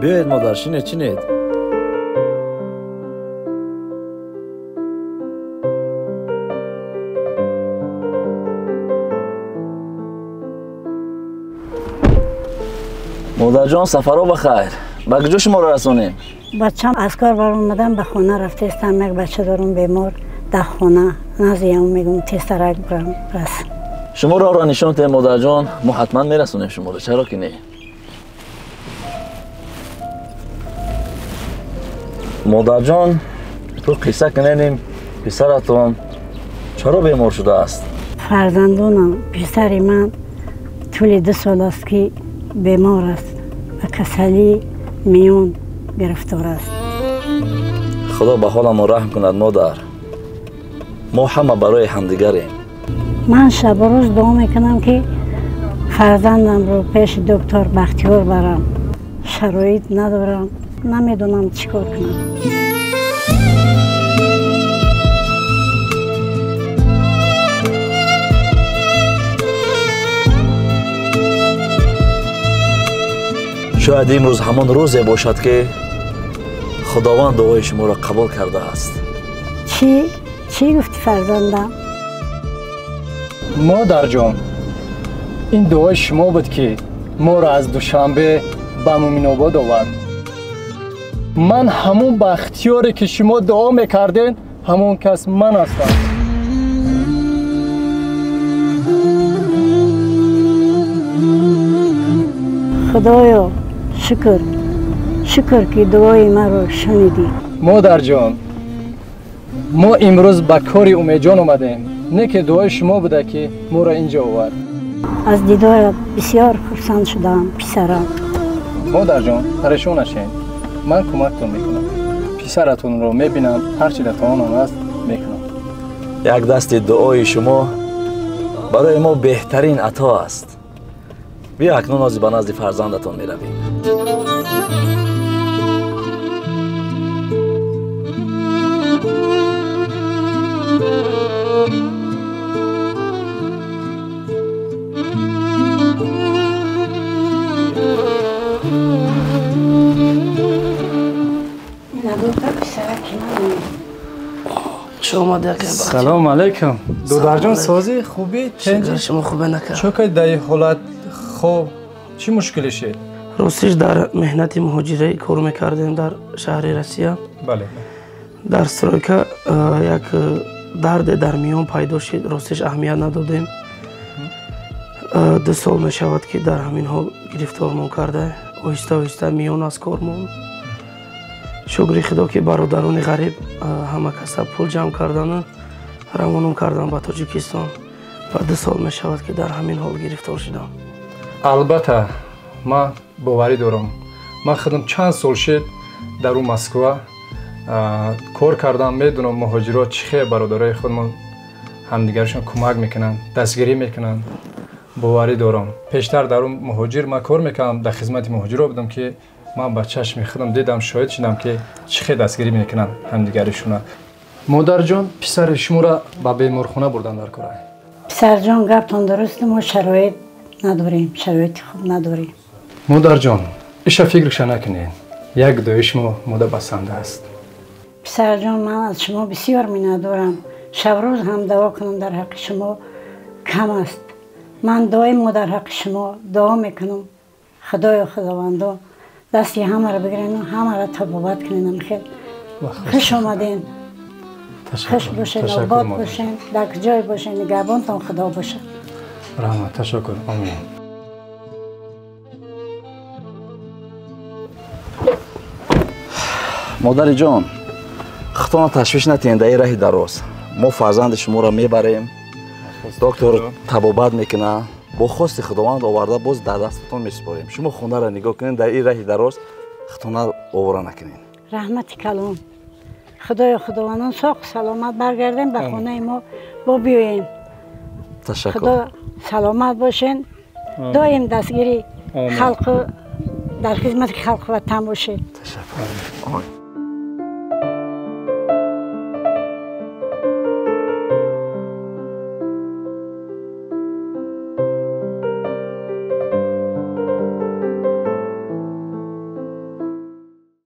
بیایید مادر چینید. مادر جان سفرها بخیر. به کجا شما را رسانیم؟ بچم از کار بر اومدم به خونه رفته استم. یک بچه دارم بیمار در خونه نزدیم میگم تسترک برم رس. شما را نشان دهید مادر جان، ما حتما میرسونیم شما را. چرا که نه؟ مادر جان تو قصه کنیم پسرتون چرا بیمار شده است؟ فرزندانم پسر من طول 2 سال است که بیمار است و کسلی میون گرفتار است. خدا به حال ما رحم کند مادر. ما همه برای همدیگریم. من شب و روز دعا میکنم که فرزندم رو پیش دکتر بختیار برم. شرایط ندارم، نمیدونم چیکار کنم. شاید امروز همان روزی باشد که خداوند دعای شما را قبول کرده است. چی گفتی فرزندم؟ مادر جان، این دعای شما بود که ما را از دوشنبه به مومن آباد آورد. من همون بختیاری که شما دعا میکردین همون کس من هستم. خدایا شکر که دعای من رو شنیدی. مادر جان، ما امروز به کار امیدجان اومدیم، نه که دعای شما بوده که ما را اینجا آورد. از دیدارت بسیار خرسند شدم پسرم. مادر جان پریشان نشین، من کمکتون میکنم. پسرتون رو میبینم، هرچی در توانم است میکنم. یک دست دعای شما برای ما بهترین عطا است. بیا اکنون از به نزد فرزندتان میرویم. سلام علیکم. دودر جان سازی خوبی؟ شما خوبه نکرد. چون که در این حالت خوب چی مشکلی شد؟ راستش در مهنت مهاجری کار میکردیم در شهر روسیه. بله. در استرویکا یک درد در میان پیدا شد. راستش اهمیت ندادیم. 2 سال میشود که در همین حال گرفتارمان کرده. آهسته میان از کار موند. شکر خدا که برادران غریب همه کس پول جمع کردن روانم کردن به تاجیکستان و 2 سال می شود که در همین حال گرفتار شدم. البته ما باوری دارم. من خودم چند سال شد در اون مسکو کار کردم. میدونم مهاجرات چخیلی برادرای خودمون همدیگرشون کمک میکنن، دستگیری میکنن. باوری دارم. پیشتر در اون مهاجر ما کار میکردم، در خدمت مهاجرا بودم که من با چشم خودم دیدم، شاهد شدم که چخیلی دستگیری میکنن همدیگرشون. مادر جان پسر شما را به بیمارخانه بردن در کار. پسر جان گفتون درست، ما شرایط نداریم، شرایط خوب نداریم. مادر جان ایش فکرش نکنین، یک دعای شما ماده بسنده است. پسر جان من از شما بسیار منت دارم. شب روز هم دعا کنم در حق شما کم است. من دائم در حق شما دعا میکنم. خدای خداوندا دستی همه را بگیرین و همه را تبابت کنین. خیلی خوش آمدین. خوش باشین، آباد باشین، در جای باشین، نگهبانتان خدا باشه. رحمت، تشکر. آمین. مادر جان خطا تشویش نتین، در این راه دراز ما فرزند شما را میبریم. دکتر تبابت میکنه، با خواست خداوند آورده باز در دستتون میسپاریم. شما خونه را نگاه کنین، در این راه دراز خطا آواره نکنین. رحمت کلام. خدای خداوندان ساق سلامت برگردیم به خانه ما با بیاییم. تشکر. خدا سلامت باشین. دائم دستگیری خلق در خدمت خلق وطن باشین. تشکر.